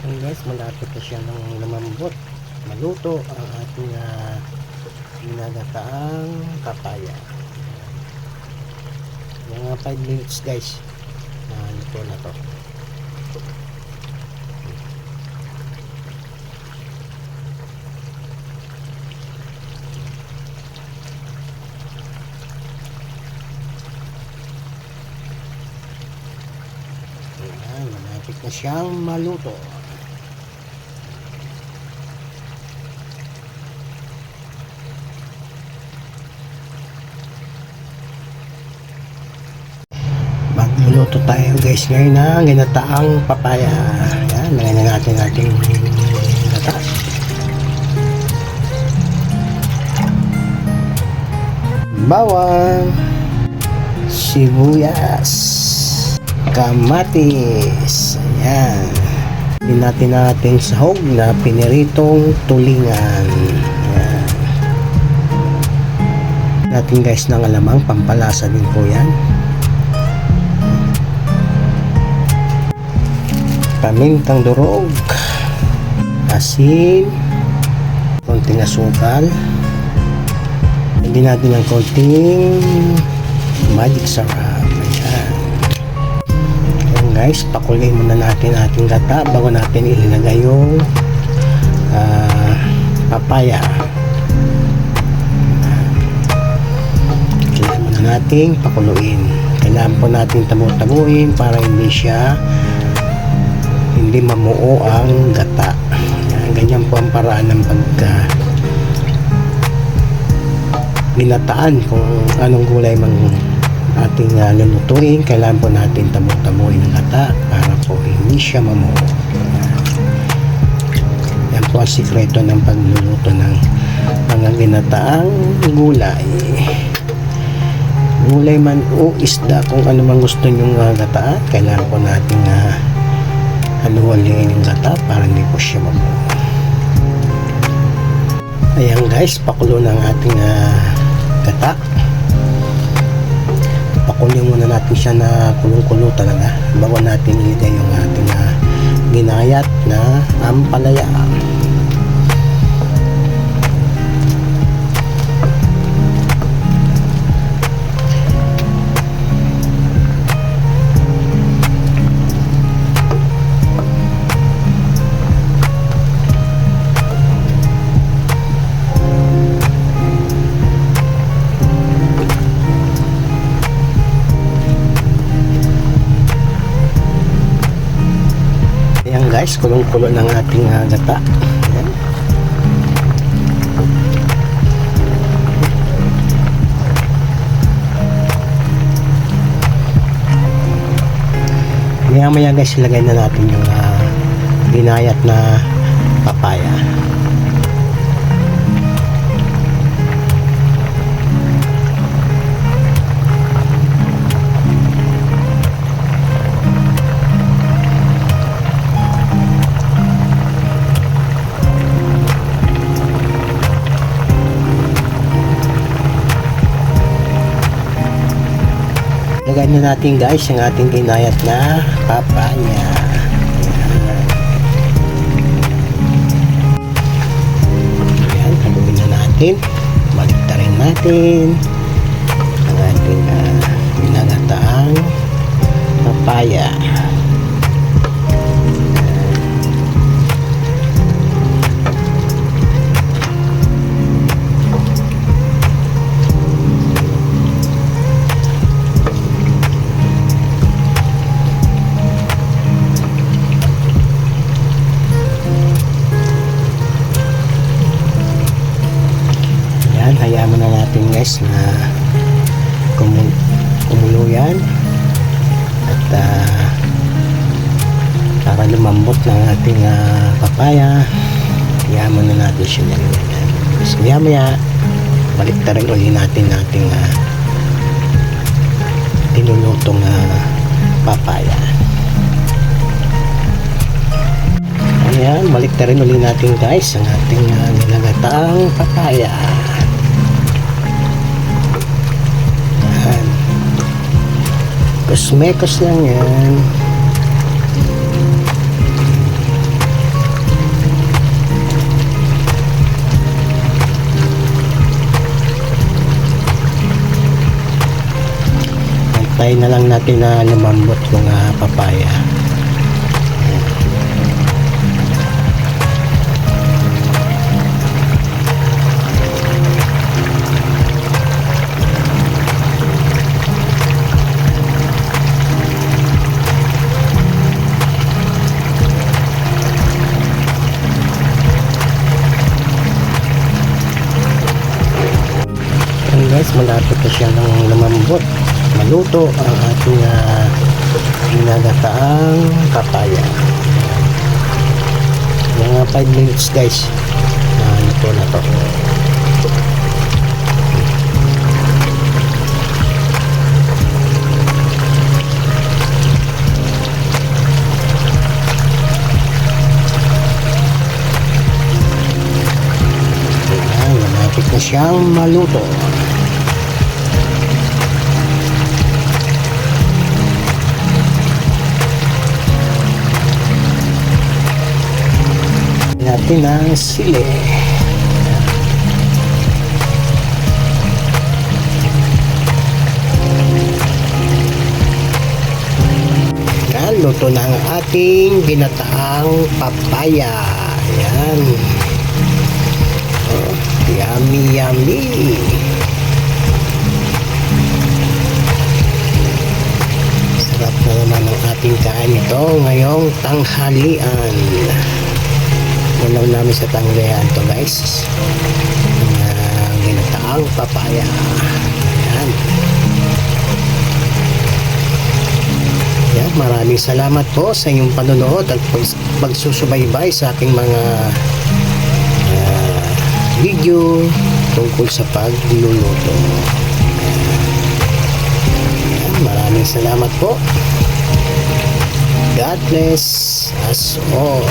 Ayan guys, malapit na siya ng lumambot. Maluto ang ating ginagataang papaya. Mga 5 minutes guys. Luto na to. Ayan, malapit na siyang maluto. Magluluto tayo guys ngayon ng ginataang papaya. Ayan, lagay na natin ating gata. Bawang, sibuyas, kamatis. Ayan. Din natin sahog na piniritong tulingan. Ayan. Natin guys ng alamang pampalasa din po yan. Pamintang durog, asin, konting asukal, hindi natin ng konting magic sarap. Ayan. Ayan guys, pakuloyin muna natin ating gata bago natin ilagay yung papaya. Kailangan muna natin pakuluin. Kailangan po natin tabu-tabuin para hindi mamuo ang gata. Ganyan po ang paraan ng binataan kung anong gulay mang ating lulutuin. Kailangan po natin tamu-tamuin ang gata para po hindi siya mamuo. Yan po ang sikreto ng pagluluto ng mga ginataang gulay. Gulay man o isda, kung ano man gusto nyong gataan, kailangan po natin haluhalingin yung gata para hindi po siya mamuo. Ayan guys, pakulo ng ating gata. Pakulo muna natin siya na kulong-kulo talaga bago natin ilagay yung ating ginayat na ampalaya. Ayan guys, kulong-kulo ng ating gata. Ayan. Maya-maya guys, ilagay na natin yung ginayat na papaya. Lagay na natin guys yung ating ginayat na papaya. Ayan, haluin na natin. Baliktarin natin ang ating ginagataang papaya. Hayaan na natin guys na kumulo yan at para lumambot ng ating papaya. Hayaan na natin siya yan. Tapos maya balik na rin ulit natin ating tinulutong papaya. Ayan, balik na rin ulit natin guys ang ating nilagataang papaya. Mekos lang yan. Hintayin na lang natin na lumambot yung papaya. Guys, malapit na siya ng lumambot, maluto ang ating ginagataang papaya. Mga 5 minutes guys, luto na to. Ayan, malapit na siyang maluto. Natin ang sili. Yan, luto na ang ating ginataang papaya. Yan. Oh, yummy yummy. Sarap na naman ang ating kain ito ngayong tanghalian. Ulam namin sa tanghalian to guys, ginataang papaya. Ayan. Ayan, maraming salamat po sa inyong panonood at pagsusubaybay sa aking mga video tungkol sa pagluluto. Ayan, maraming salamat po. God bless us all.